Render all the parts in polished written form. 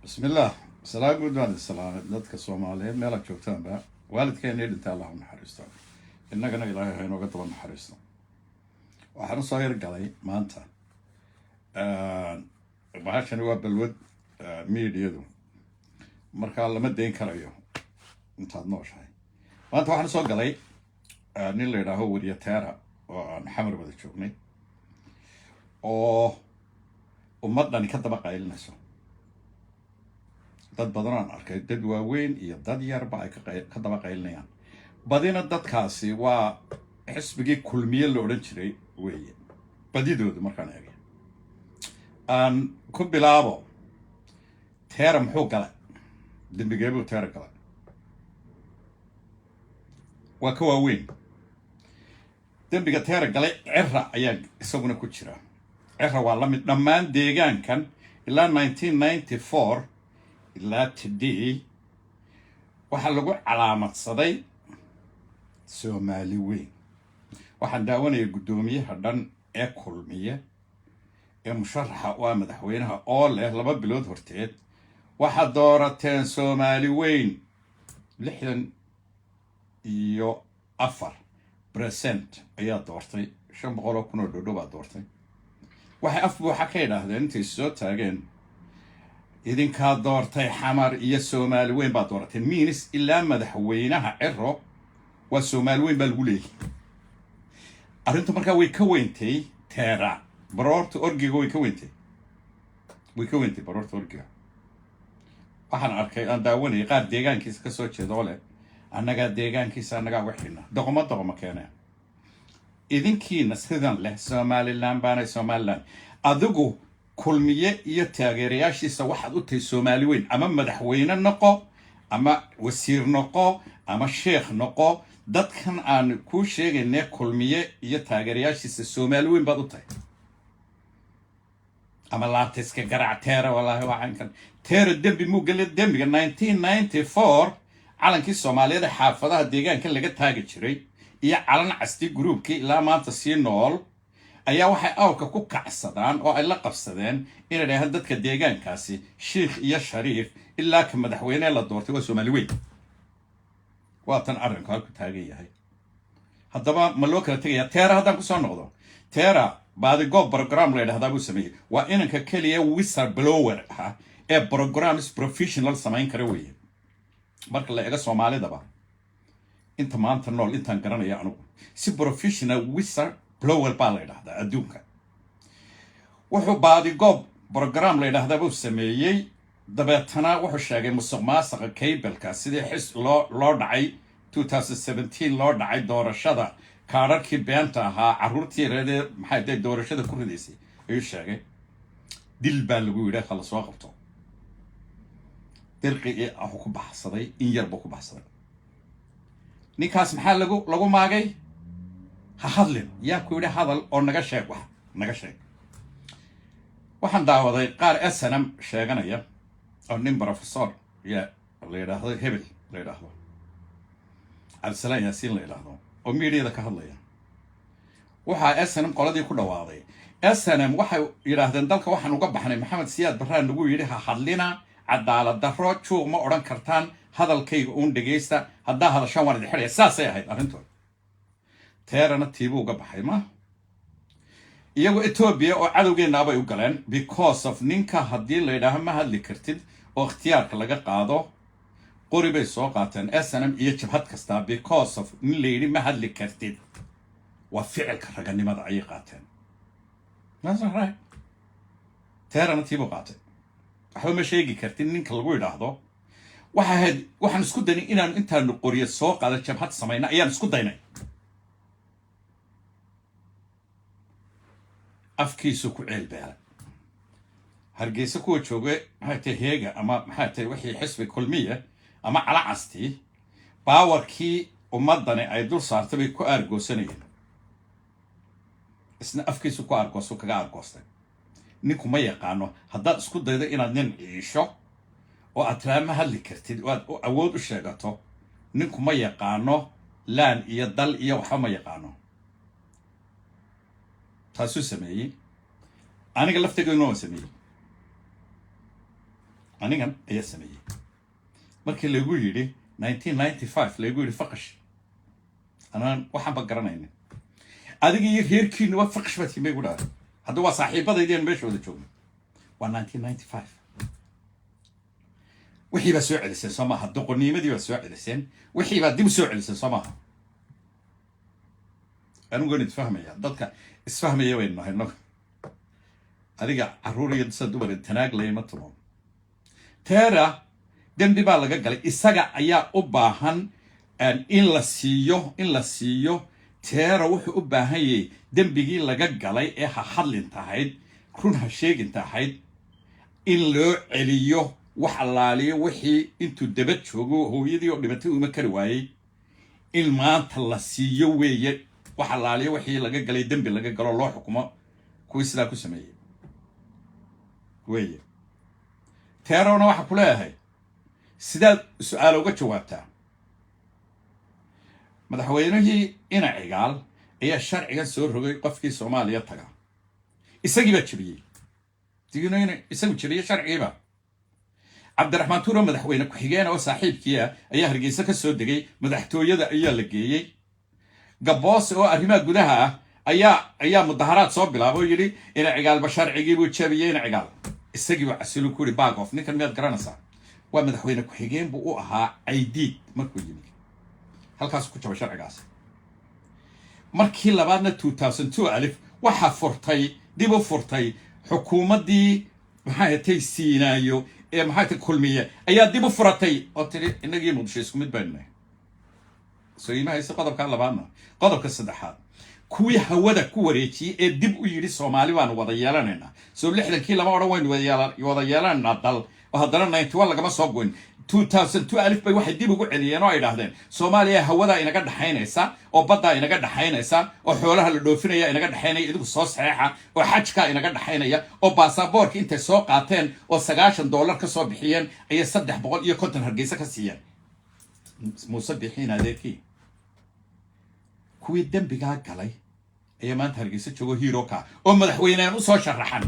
بسم الله السلام عليكم ورحمة الله dadka Soomaaliyeed meel aad joogtaanba waalidkeen ee dhinta Allah u naxariisto innagana Ilaahay ha inooga daba naxariisto waxaan soo yar galay maanta bahashani waa balwad meediyadu marka lama deyn karayo intaad nooshahay maanta waxaan soo galay nin la yiraahdo Wariye Teera oo aan xamar wada joognay oo ummadani ka daba qaylinayso dad badan aan arkay dad waaweyn iyo dad yarba ay ka daba qaylinayaan badina dadkaasi waa xisbigii kulmiye la oran jiray weeye badidoodu markaan eegay aan ku bilaabo Teera muxuu galay dambigeebu Teera galay waa ka waaweyn dambiga Teera galay Cirra ayaa isaguna ku jira Cirra waa la mid dhammaan deegaankan ilaa 1994 ilaa today waxa lagu calaamadsaday Soomaali weyn waxaan daawanayay gudoomiyaha dhan ee kulmiye ee musharaxa oo madaxweynaha oo leh 2 bilood horteed waxa doorateen Soomaali weyn 64% ayaa doortay 500 kun oo dhow baa doortay waxa afbuuxa ka yiraahdeen intii soo taageen idinka doortay xamar iyo Soomaali weyn baa dooratay miinis ilaa madaxweynaha Cirro waa Soomaali weyn baa lagu leeyahay arrintu markaa way ka weyntay Teera baroorta orgiga way ka weyntay baroorta orgiga waxaan arkay aan daawanay qaar deegaankiisa ka soo jeedo leh annaga deegaankiisa annaga waxina doqoma keenay idinkiina sidan leh Somaliland baana Somaliland adigu kulmiye iyo taageerayaashiisa waxaad u tahay Soomaali weyn ama madaxweyne noqo ama wasiir noqo ama sheekh noqo dadkan aan ku sheegaynay kulmiye iyo taageerayaashiisa Soomaali weyn baad u tahay ama laabtiska garaac Teera wallahi waxaan kan Teera dambi muu galay dambiga 1994 calankii Soomaaliyeed xaafadaha deegaanka laga taagi jiray iyo calan casti groupkii ilaa maanta si nool ayaa waxay awrka ku kacsadaan oo ay la qabsadeen inay dhahaan dadka deegaankaasi sheekh iyo shariif ilaa ka madaxweyne la doortay waa Soomaali weyn waa tan arrinka halku taagan yahay haddaba ma loo kala tagayaa Teera haddaan ku soo noqdo Teera baadi goob program la yiraahdo buu sameeyay waa inanka kaliya whistleblower ah ee programs professional samayn kara weeye marka la eego Soomaalidaba inta maanta nool intaan garanaya anigu si professional whistleblower baa la yiraahdaa adduunka wuxuu baadi goob program la yiraahdo buu sameeyay dabeetana wuxuu sheegay musuqmaasuqa cable-ka sidii xis loo dhacay 2017 loo dhacay doorashada kaararkii beenta ahaa caruurtii reede maxay tahay doorashada ku ridaysay ayuu sheegay dil baa lagu yiraahdaa kala soo qabto dirqii ah ku baxsaday in yarba ku baxsaday ninkaas maxaa lagu maagay ha hadlin yaa ku yiri hadal oo naga sheeg waxaan daawaday qaar SNM sheeganaya oo nin professor ya la yiraahdo hebel la yiraahdo Abdulsalam Yaasiin la yiraahdo oo meediyada ka hadlaya waxa SNM qoladii ku dhawaaday SNM waxay yiraahdeen dalka waxaan uga baxnay Maxamed Siyaad Barraan lagu yiri ha hadlina cadaalad darro joog ma oran kartaan hadalkayga uun dhageysta hadda hadashan waan idin xiriya saasay ahayd arrintu Teerana tiibu uga baxay ma iyagu Ethiopia oo cadawgeena abay u galeen because of ninka hadii la yiraahdo ma hadli kartid oo ikhtiyaarka laga qaado qori bay soo qaateen SNM iyo jabhad kasta because of nin la yiri ma hadli kartid waa ficilka raganimada ay qaateen nasraay Teerana tiibu qaatay waxa ma sheegi kartid ninka lagu yiraahdo waxaan isku daynay inaan intaan qoriyo soo qaado jabhad sameeyna ayaan isku daynay afkiisu ku ceelbeelay hargeysa ku joogay maxay tahay heega ama maxay tahay wixii xisbi kulmiye ama calacasti baawarkii ummadani ay dul saartay bay ku argoosanayeen isna afkiisu ku argooso kaga argoostay ninku ma yaqaano haddaad isku daydo inaad nin ciisho oo aad ma hadli kartid oo aad awood u sheegato ninku ma yaqaano laan iyo dal iyo waxa ma yaqaano taasuu sameeyay aniga lafteedu inoo sameeyay anigan ayaa sameeyey markii lagu yidhi 1995 lagu yidhi faqash anaan waxaan ba garanaynin adiga iyo reerkiinu waa faqash baad timay gudhaa hadda waa saaxiibadaydeen meeshooda joogno waa 1995 wixii baa soo celiseen soo maaha doqonimadii baa soo celiseen wixii baa dib soo celiseen soo maaha anigu waan isfahmaya dadka isfahmaya waynu nahay no adiga caruur iyo dad dumar tanaag leeyma tumo teera dembi baa laga galay isaga ayaa u baahan in la siiyo teera wuxuu u baahan yahay dembigii laga galay ee ha hadlin tahayd run ha sheegin tahayd in loo celiyo wax allaaliyo wixii intuu daba joogo hooyadii oo dhimatay uma kari waayey in maanta la siiyo weeye wax allaaliyo wixii laga galay dembi laga galo loo xukumo kuwii sidaa ku sameeyey weeye teerona waxa ku leeyahay sidaad su'aal uga jawaabtaa madaxweynihii ina cigaal ayaa sharcigan soo rogay qofkii Soomaaliya taga isagii baa jabiyey digino isagu jabiyey sharciiba Cabdiraxmaan Tuuro madaxweyne ku xigeen oo saaxiibkii ayaa Hargeysa ka soo degay madaxtooyada ayaa la geeyay gaboos oo arrimaha gudaha ayaa mudaharaad soo bilaabay yiri ina cigaal ba sharcigii buu jabiyey ina cigaal isagii waa asilu ku ri baag of ninkan miyaad garanaysaa waa madaxweyne ku xigeen buu u ahaa aydiid markuu yimid halkaas ku jabay sharcigaas markii labaadna 2002 alif waxa furtay dib u furtay xukuumadii maxay tay siinaayo ee maxay tay kulmiye ayaa dib u furatay oo tiri inagii muqdisho isku mid baynay soo iimahay qodobka labaadna qodobka saddexaad kuwii hawada ku wareejiyay ee dib u yiri Soomaali waan wada yeelanaynaa soo 60kii lama oran weyn wada yeelanaynaa dal oo haddana 91 lagama soo goyn 2002 alif bay waxay dib ugu celiyeen oo ay dhahdeen Soomaaliya hawada inaga dhaxaynaysa oo badda inaga dhaxaynaysa oo xoolaha la dhoofinaya inaga dhaxaynaya idigu soo saxeexa oo xajka inaga dhaxaynaya oo baasaboorka intay soo qaateen oo $90 ka soo bixiyeen ay 350 Hargeysa ka siiyeen Muuse bixin adeekii kuwii dembiga galay ayaa maanta Hargeysa joogo hero ka oo madaxweyneen u soo sharaxan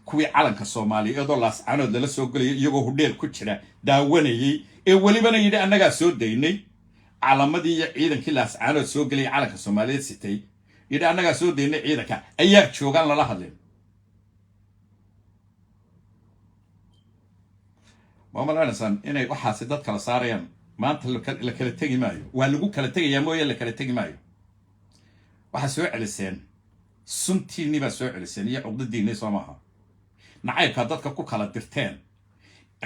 kuwii calanka Soomaaliyeed oo laas canood la soo galay iyagoo hudheel ku jira daawanayay ee walibana yidhi annaga soo daynay calamadii iyo ciidankii laas canood soo galay calanka Soomaaliyeed sitay yidhi annaga soo daynay ciidanka ayaa joogan lala hadleen maamulanasan inay waxaasi dad kala saarayaan maanta la kala tagi maayo waa lagu kala tagayaa mooyee la kala tagi maayo waxa soo celiseen suntiini baa soo celiseen iyo cudadiini soo maaha nacaybka dadka ku kala dirteen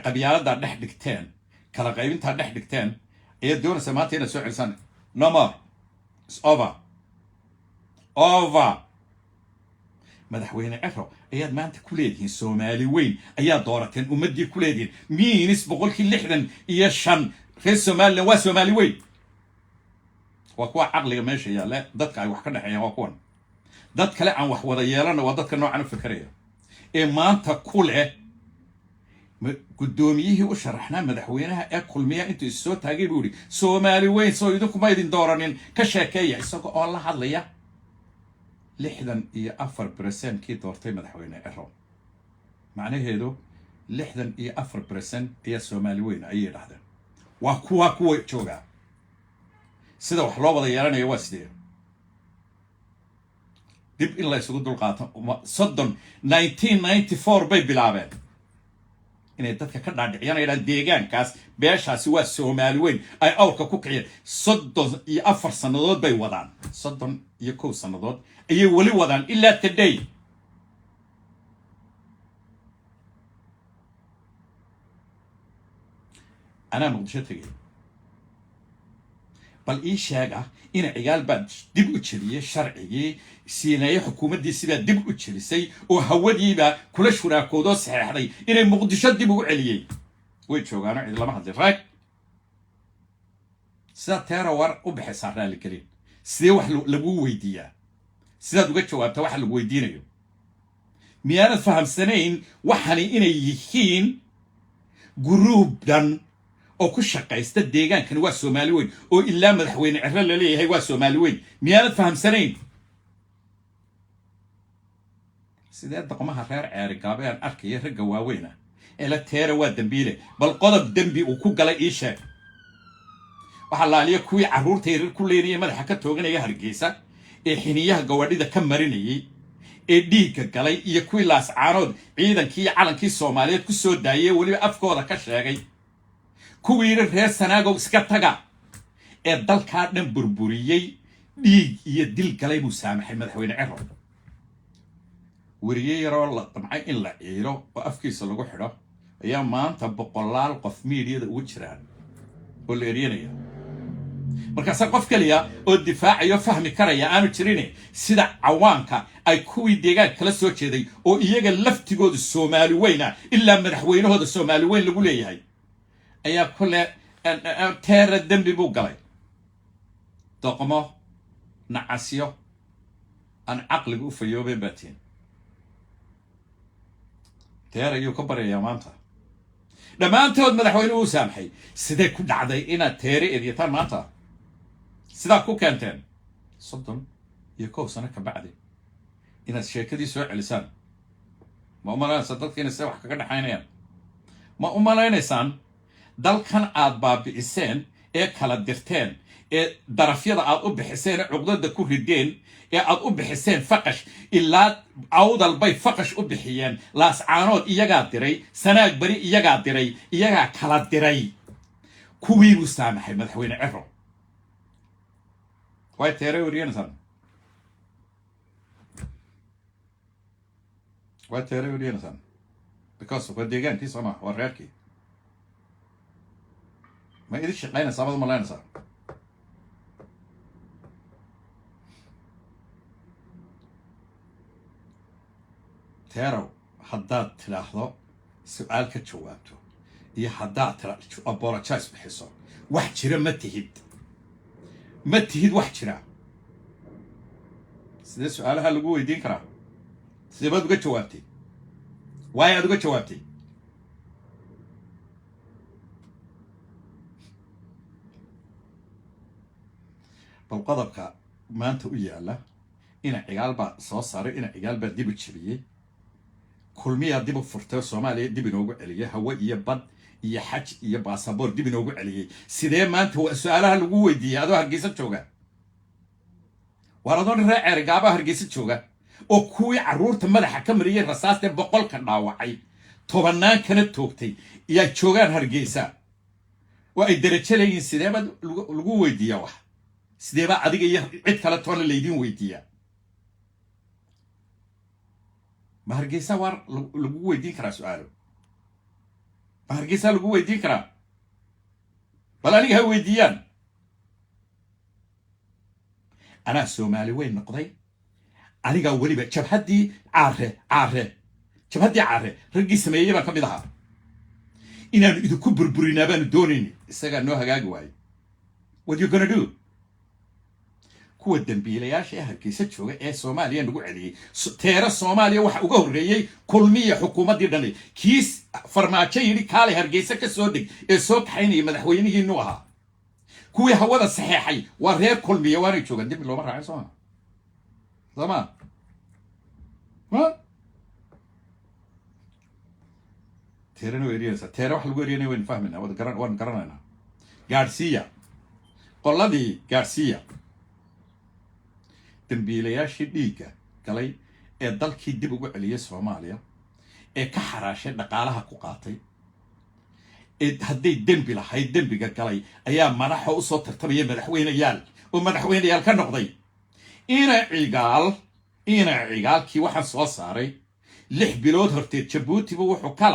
qabyaalada dhex dhigteen kala qaybinta dhex dhigteen ee doonaysa maanta inay soo celisaan no more it's over madaxweyne Ciro ayaad maanta ku leedihiin Soomaali weyn ayaa doorateen ummadii ku leedihiin miinis 65 reer Soomaaliya waa Soomaali weyn waa kuwa caqliga meesha yaala dadka ay wax ka dhaxeeyaan waa kuwan dad kale aan wax wada yeelana waa dadka noocan u fikraya ee maanta ku leh gudoomiyihii u sharaxnaa madaxweynaha ee kulmiya intuu soo taagay buu yiri Soomaali weyn soo idinku ma idin dooranin ka sheekeeya isagoo oo la hadlaya 64% kii doortay madaxweyne Ciro macnaheedu 64% ayaa Soomaali weyn ay yiraahdeen waa kuwa jooga sida wax loo wada yeelanayo waa sidee dib in la isugu dul qaato 1994 bay bilaabeen inay dadka ka dhaadhiciyaan deegaankaas beeshaasi waa Soomaali weyn ay awrka ku kiciyeen 34 sanadood bay wadaan 31 sanadood ayay wali wadaan ilaa today أنا مقدشتك بل إيش هذا إن عيال بعد دب أشريه شرعي سيناي حكومة دي سيدا دب أشري سي وهودي با كل شورا كودوس هذي إن مقدشت دب عليه ويشوف أنا إذا ما حد فاك سيدا ترى ور أبحث على الكريم سيدا واحد لبوه ويديا سيدا دوجت شو أبتوح لبوه يدينه ميانا فهم سنين وحني إن يخين جروب دن oo ku shaqaysta deegaankan waa Soomaali weyn oo ilaa madaxweyne Ciro la leeyahay waa Soomaali weyn miyaanad fahamsanayn sidee dhaqamaha reer ceeri gaabeen arkay ragga waaweyna إلا تيرا ودنبيله بل قضب دنبي وكوكلا إيشا وحلا عليا كوي عرور تيرر كلينية مدحا كتوغنية هرقيسة حينيها قواريدا كمارينيي ديكا قالي إيا كوي لاس عانود عيدا كي عالان كي سوماليات كو سو داية ولي أفكودا كشاقي كوي رير سناغو سكتاقا دال كادن بربوريي ديك إيا ديل قالي مسامحي مدحوين عرو وريي يرو الله طمعي إلا إيرو وأفكيس لغو حرو أيا مان تبقلال قف ميديا دا وجران واللي رينيا markaas qof kaliya oo difaacayo fahmi karaya aanu jirin sida cawaanka ay kuwii deegaan kala soo jeeday oo iyaga laftigooda Soomaali weyna ilaa madaxweynahooda Soomaali weyn lagu leeyahay ayaa kule teera dambi buu galay doqmo nacasiyo aan aqligu u fayoobay baatiin teera iyo ka baraya maanta dhamaantood madaxweynuhu u saamxay sidee ku dhacday inaad teere eedyataan maanta سدا كو كانتين صدن يكو سنة كبعدي إن الشيكة دي سوء لسان ما أمالا صدقت إن السوح كقد حينيا ما أمالا إنسان دل كان باب إسان كلا درتين درفيض أب حسين عقدة كل الدين أب حسين فقش إلا عود البي فقش أب حيان لاس عانود إيجا دري سنة بري إيجا دري إيجا كلا دري كوي مسامحي مدحوين عفو واي تيري ورينسان واي تيري ورينسان because وديجان كي سما وريركي ما يدش قينا صابد ملاينسان تيرو حداد تلاحظو سؤال كتشوابتو هي حداد تلاحظو أبورا تشايس بحسو واحد شيرا ما تهيد ما تهيد واحد شرا سيدي سؤالها اللي قوي يدين كرا سيدي ما تقول جوابتي وايا تقول جوابتي بالقضبك ما انت ويالا إنا عقال با صوصاري إنا عقال با ديبو تشبيه كل مية ديبو فرتو سومالي ديبو نوغو عليه هوا إيا باد iyo xaj iyo baasaboor dib inoogu celiyay sidee maanta su'aalaha lagu weydiiyay adoo Hargeysa jooga waradoon reer gaaba Hargeysa jooga oo kuwii caruurta madaxa ka mariyay rasaasta boqolka dhaawacay tobanaan kana toogtay iyo joogaan Hargeysa waa ay darajalayeen sidee baad lagu weydiiyaa wax sidee baa adiga iyo cid kale toona leedin weydiiyaa ma Hargeysa war lagu weydiin karaa su'aalo Hargeysa lagu weydiin karaa bal aniga ha weydiiyaan ana Soomaali weyn noqday aniga waliba jabhadii caare ragii sameeyay baan kamid ahaa inaan idinku burburinaa baan doonayni isaga noo hagaagi waay what you gonna do kuwa dambiilayaasha Hargeysa jooga ee Soomaaliya nagu celiyay teera Soomaaliya waxa uga horeeyay kulmiye xukuumadii dhalay kiis farmaajo yiri kaale Hargeysa ka soo dhig ee soo kaxaynay madaxweynihii noo ahaa kuwii hawada saxeexay waa reer kulmiye waana joogan dib looma raacay Soomaa ma teera no eriyasa teera wax lagu eriyay weyn fahmina waan garanayna Garcia qoladii Garcia dambiilayaashii dhiiga galay ee dalkii dib ugu celiyay Soomaaliya ee ka xaraashay dhaqaalaha ku qaatay ee hadday dambi lahayd dambiga galay ayaa madaxa u soo tartamaya madaxweynayaal ka noqday ina cigaalkii waxaan soo saaray 6 bilood horteed Djibouti wuxuu ka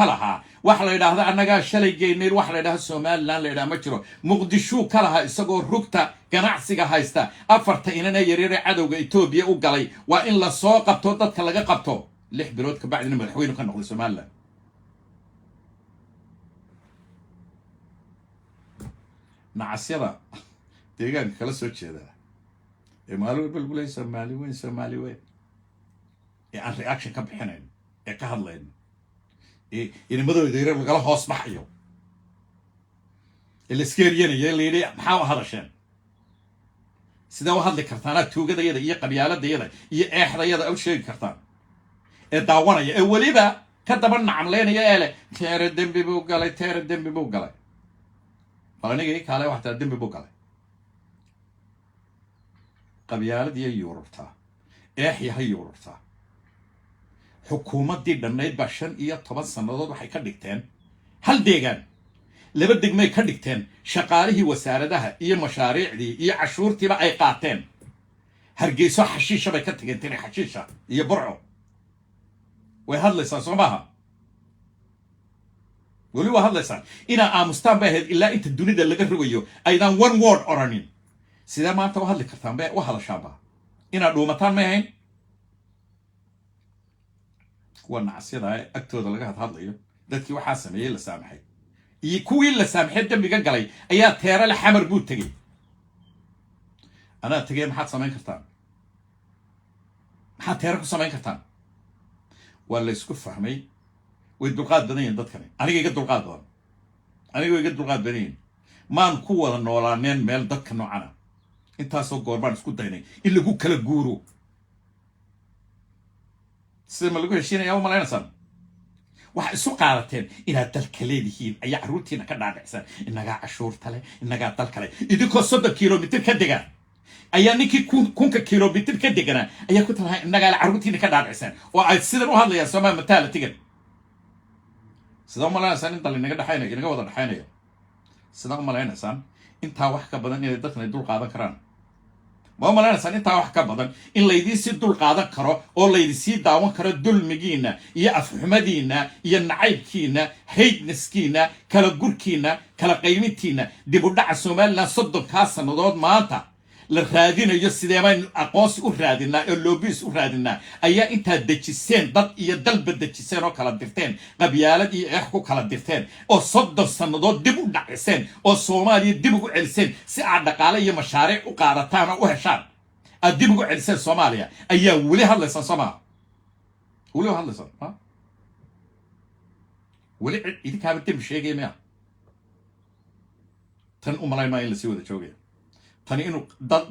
lahaa wax la yiraahdo annaga shalay geynay wax la yiraahdo Soomaaliland la yiraahdo ma jiro Muqdisho ka lahaa isagoo rugta ganacsiga haysta afarta inana yareere cadowga Itoobiya u galay waa in la soo qabto dadka laga qabto 6 bilood ka bacdina madaxweynuhu ka noqday Soomaaliland nacasyada deegaanka kala soo jeeda ee maalmo balbulay Soomaali weyn aan reaction ka bixinayn ee ka hadlayn ee madowda yareer laga hoos baxayo ee la iskeeriyanaya leeyahay maxaa hadasheen sida wax hadli kartaan tuugadayada iyo qabyaaladayada iyo eexdayada u sheegi kartaan ee daawanaya ee waliba كدبنا عملين يا إله تير الدم ببوقلة تير الدم ببوقلة فأنا جاي كله واحد الدم ببوقلة قبيلة دي يورطها إحيا هي يورطها حكومة دي دنيت باشن إياه طبعا سنضاد وحي كدكتين هل ديجان لبدك ما يكدكتين شقاله وساردها إياه مشاريع دي إياه عشورتي بقى قاتين هرجيسو حشيشة بكتك تري حشيشة إياه برعو وهذا لسان صباها ولو هذا لسان إنا آمستان بهد إلا أنت الدنيا اللي قربوا أيضا one word أورانين سيدا ما أنت وهذا كرتان به وهذا شابه إنا دومتان ما هين kuwa nacsiyada agtooda laga hadlayo dadkii waxa sameeyay la saamaxay iyo kuwii la saamaxay dambiga galay ayaa teera la xamar buu tagay ana tagay maxaad sameyn kartaan maxaad teera ku sameyn kartaan wala isku fahmay way dulqaad badan dadkani aniga iga dulqaad badan maan ku wada noolaaneen meel dadka noocana intaasoo goorbaan isku daynay in lagu kala guuro سيما لقوا هشينا يوم ملاينا سان واحد سوق قارتين إلى تلكلي هين أي عروتين كنا نحسن إنك عشور تله إنك تلكلي إذا كوسط كيلومتر كدقة أي نيكي كون كيلومتر كدقة أي كنت إنك عروتين كنا نحسن وأصير وهذا يا سما مثال تيجي سلام ملاينا سان إنت اللي نقدر حينك إنك وضع حينك سلام ملاينا سان إنت واحد بدن إذا دخلنا دول قاعدة كران ما مالنا سان inta wax ka badan in leedii si dul qaadan karo oo leedii si daawan karo dulmigiina iyo afxumadiina iyo nacaybkiina haydniskiina kala gurkiina kala qaymintiina dib u dhaca Soomaaliland 30 sanadood maanta la raadinayo sideeban aqoonsi u raadinaa ee lobbies u raadinaa ayaa inta dajiseen dad iyo dalba dajiseen oo kala dirteen qabyaalad iyo eex ku kala dirteen oo 30 sanadood dib u dhaciseen oo Soomaaliya dib ugu celiseen si aad dhaqaale iyo mashaariic u qaadataan oo u heshaan aad dib ugu celiseen Soomaaliya ayaa wali hadlaysan Soomaa wali hadlaysan ha wali idinka dib sheegay ma tan u malaynaa in la sii wada joogay tani inuu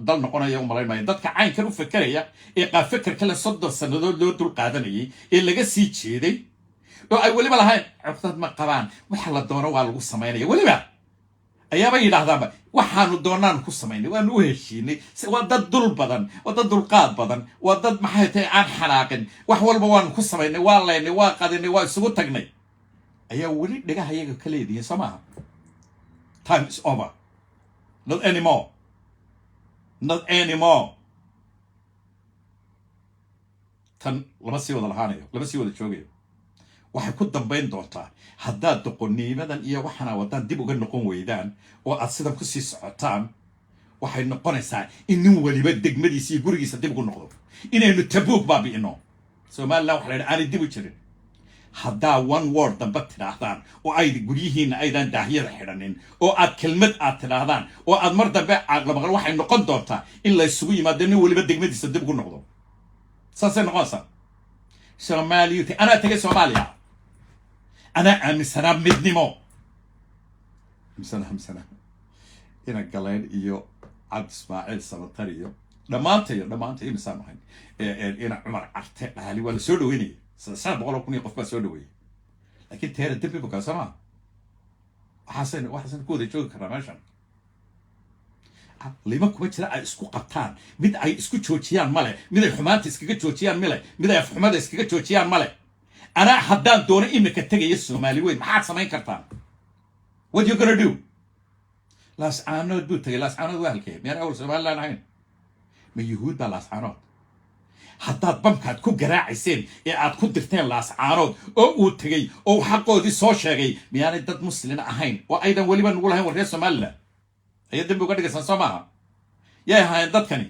dal noqonayo u malaynaayo dadka caynkan u fakaraya ee qaab fikirka la 30 sanadood loo dul qaadanayay ee laga sii jeeday oo ay waliba lahayn caqdad ma qabaan waxa la doono waa lagu sameeynaya waliba ayaaba yidhaahdaba waxaanu doonaan ku sameeynay waanu u heshiinay waa dad dul badan waa dad dulqaad badan waa dad maxay tahay aan xanaaqin wax walba waanu ku sameeynay waa leynay waa qadinay waa isugu tagnay ayaa wali dhigaha iyaga ka leeyihiin Soomaa time is over not anymore not anymore tan lama sii wada lahaanayo lama sii wada joogayo waxay ku dambeyn doontaa haddaad doqoniimadan iyo waxana wadaan dib uga noqon weydaan oo aad sidan ku sii socotaan waxay noqonaysaa in nin waliba degmadiisa iyo gurigiisa dib ugu noqdo inaynu tabuug baabi'ino Soomaaliland waxa la yidhi aanay dib u jirin haddaa one word damba tidhaahdaan oo ay guryihiina aydan daahiyada xidhanin oo aad kelmad aad tidhaahdaan oo aad mar dambe caaqla maqal waxay noqon doontaa in la isugu yimaado nin waliba degmadiisa dib ugu noqdo saasay noqonaysaa Soomaaliyuti anaa tegay Soomaaliya anaa aaminsanaa midnimo aaminsanaa ina galeen iyo Cabdi Ismaaciil Samatar iyo dhammaantay imisaan ahayn ina Cumar Carte dhaali waa la soo dhaweynayay سنة بقول لكم يقف بس ودوي لكن تهرب تبي بقى سما وحسن كود يجوك كرامشان لما كنت لا اسكو قطان مد اي اسكو تشوتيان ماله مد الحمات اسكو تشوتيان ماله مد الحمات اسكو تشوتيان ماله انا حدان دون انك تجي الصومالي وين ما حد سمين كرتان what you gonna do لاس عنو دو تجي لاس عنو وهالكي يعني اول سؤال لا نحن من يهود بلاس عنو haddaad bamkaad ku garaacayseen ee aad ku dirteen laascaarood oo uu tagay oo xaqoodii soo sheegay miyaanay dad muslimiin ahayn oo aydan waliba nugu lahayn warreer Soomaaliland ayaa dambi uga dhigaysan Soomaa yaa ahayn dadkani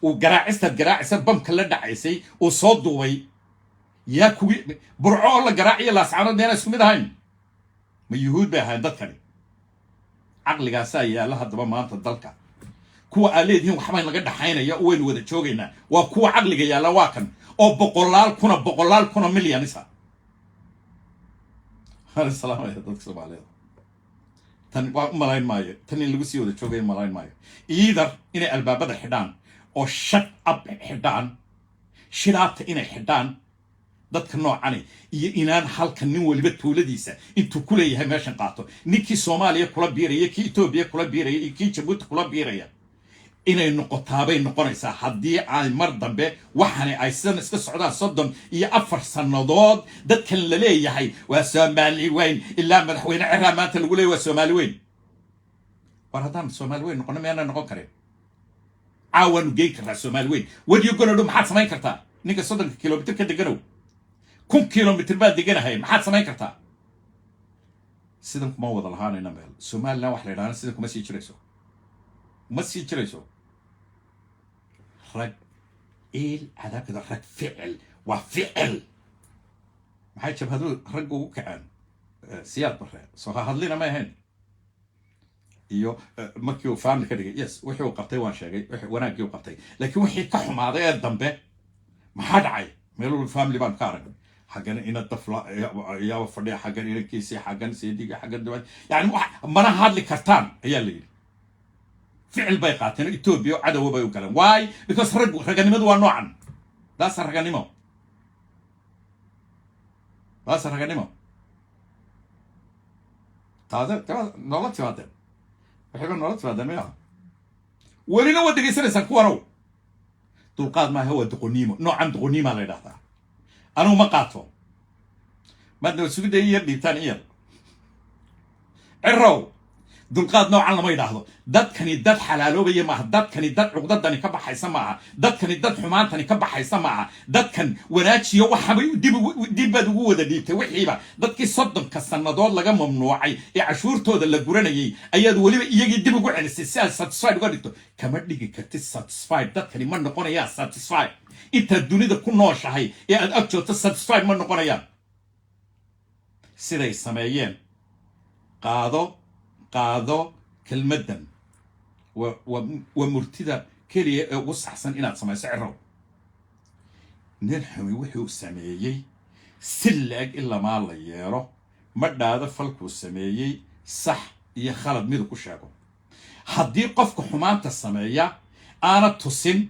uu garaacisa bamka la dhacaysay oo soo duubay yaa kuwi burco la garaaciyo laascaarood meena isku mid ahayn ma yuhuud bay ahayn dadkani aqligaas ayaa la hadaba maanta dalka kuwa aleediin waxbaan laga dhaxaynaya oo weyn wada joogayna waa kuwa aqliga yaala waa kan oo boqolaal kuna milyan isa salaamu alaykum dadka Soomaaliyeed tan waa malayn maayo tan in lagu sii wada joogay malayn maayo iidar inay albaabada xidhaan oo shut up xidhaan shiraabta inay xidhaan dadka noocani iyo inaan halkan nin waliba tuuladiisa intuu ku leeyahay meeshan qaato ninkii Soomaaliya kula biiraya kii Itoobiya kula biiraya iyo kii Djibouti kula biiraya inay noqotaabay noqonaysaa haddii ay mar dambe waxani ay sidan iska socdaan 34 sannadood dadkan la leeyahay waa Soomaali weyn ilaa madaxweyne Ciraaq maanta lagu leeyahay waa Soomaali weyn war haddaan Soomaali weyn noqono meena noqon kareen caawan geey kartaa Soomaali weyn what you gonna do maxaad samayn kartaa ninka 30 kilomitir ka deganow 1 kilomitir baad deganahay maxaad samayn kartaa sidan kuma wada lahaanayna meel Soomaaliland wax la yiraahdo sidan kuma sii jirayso ما سيجريسو رج هذا كذا رج فعل وفعل ما حيجب هذول رجوا كأن سياد برا صح هذلنا ما هن يو مكيو فاهم كده يس وحي وقبتي وان شيء وانا كيو قبتي لكن وحي كحم هذا الذنب ما حد عاي ميلو الفام اللي بان كارن حقنا إن الطفل يا وفردي حقنا إن كيسي حقنا سيدي حقنا دوان يعني ما أنا هذا اللي كرتان هي اللي فعل بيقاتنا إثيوبيا عدو بيوكلم واي because رجعني مدوا نوعا لا صار رجعني ما لا صار رجعني ما هذا نولت هذا بحب نولت هذا ما ولينا ودي يصير سكوارو تلقاد ما هو تقنيمه نوعا تقنيمه على هذا أنا ما قاطه ما أدري شو بدي يبي ثاني عرو دلقاد نوعا لما يداهدو داد كاني داد حلالوبية معها داد كاني داد عقداداني كبحيسا معها داد كاني داد حمانتاني كبحيسا معها داد كان وناتشي وحبي ديب دقوة ديبتي وحيبا داد كي صدم كالسنادور لغا ممنوعي عشورتو دا لقرانيي اياد وليبا ايجي ديب قوة على السيسيال ساتسفايد قادتو كمرديكي كتي ساتسفايد داد كاني من نقونا يا ساتسفايد انتا الدوني دا كون نوشاهي يا اد اكتو تساتسفايد من نقونا يا سيداي سمايين قادو كلمة ومرتدى كلي وصحسن إنها تسمى سعره نلحمي وحيو السميي سلق إلا ما الله يارو مدى هذا فلكو السميي صح يخالد ميدو كشاكو حدي قفك حمانة السمية أنا تسن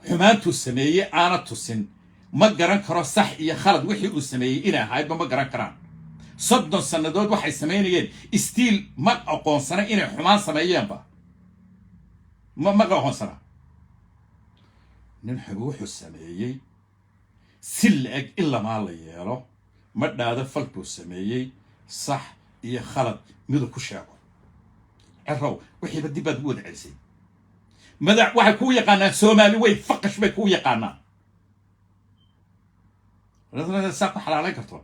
حمانة السمية أنا تسن ما قران كرا صح يخالد وحيو السميي إنا هاي ما قران كران صدن سندود waxay sameeyeen stiil ma aqoonsana inay xumaan sameeyeen ba ma aqoonsana nin wuxuu sameeyay silag illa ma la yeelo ma dhaada falku sameeyay sax iyo khalad mid ku sheego arrow wixii badii bad wada celisay madax waxa ku yaqaanaa Soomaali way faqash bay ku yaqaanaa radna saaq xalaalay karto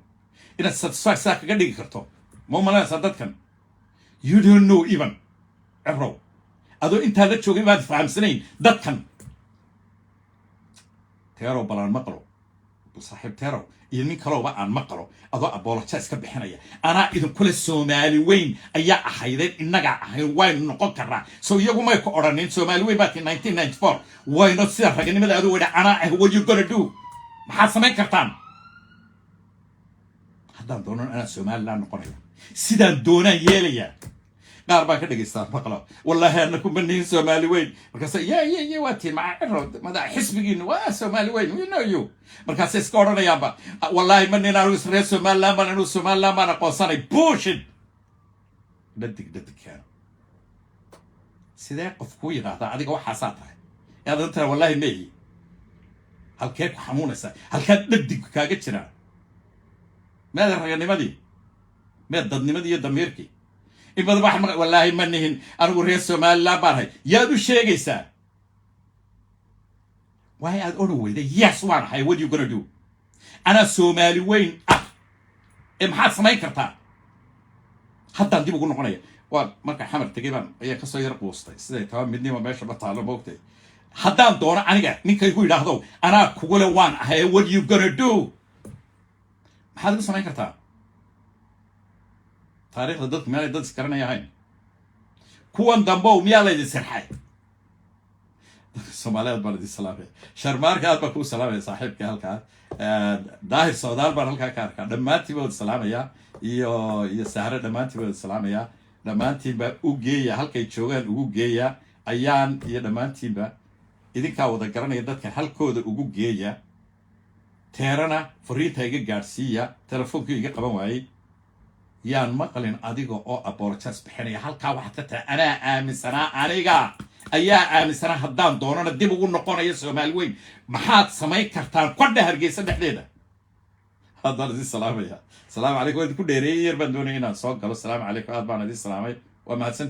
إن satisfy ساك قديك كرتو مو ملا صدق كان you don't know even عرو أدو أنت هذا شو بعد فهم سنين ده كان تيارو بلان مقلو صاحب تيارو يلمي كلو بقى عن مقلو أدو أبولة تاس كبحنايا أنا إذا كل السومالي وين أيا أحيدين إنجا أحيد وين نقول كرا so يجوا ما يكورنين سومالي وين back in 1994 why not سير رجعني ماذا أدو أنا what you gonna do محاسمين كرتان دان دونان أنا Somaliland نقرأ سيدان دونان يليا قاربا كده جستان مقلا والله أنكم بنين Somali وين مركز يا واتي مع الرد ماذا حسبين Somali وين we know you مركز سكورنا يابا والله منين أروس رئيس Somaliland من أروس Somaliland ما نقصاني بوشين دتك كان سيدا قفكوي هذا عادي واحد حساتها هذا أنت والله مي هل كيف حمونا سا هل كان دتك كاجتنا ماذا رجعني مدي ماذا ضدني مدي يدميركي إما ذبح والله منهن أنا ورئيس Somaliland لا باره يا دو شيء جيسا why I always yes one hey what you gonna do أنا Somali وين إمحاد سماي كرتا حتى عندي بقول نقولي ومركا حمر تقريبا هي قصة يرق وسطي سيدي تمام مني ما بيش بطالة موقتي حتى عن دورة أنا جا نيك يقول هذا أنا كقول وان hey what you gonna do هذا سماي كرتا تاريخ ضد ميالي ضد سكرنا يا هين كوان دمبو ميالي دي سرحي سوماليات بلدي السلامة شرمار كاد بكو سلامة صاحب كهالكا داهر سودال برهالكا كاركا دمانتي بود السلامة يا سهرة دمانتي بود السلامة يا دمانتي با اوغيا هالكا يتشوغان اوغيا ايان يا دمانتي با إذن كاو دا قرنا يدادك هالكو دا اوغيا teerana fariinta iga gaadhsiiya telefoonka iga qaban waayey yaan maqlin adiga oo apologies bixinaya halkaa waxaad ka tahay anaa aaminsanaa aniga ayaa aaminsanaa haddaan doonana dib ugu noqonayo soomaali weyn maxaad samayn kartaan qodha hargeysa dhexdeeda haddaan idin salaamaya salaamu calaykum waan idinku dheereeyey yar baan doonaya inaan soo galo salaamu calaykum aad baan idin salaamay waa mahadsan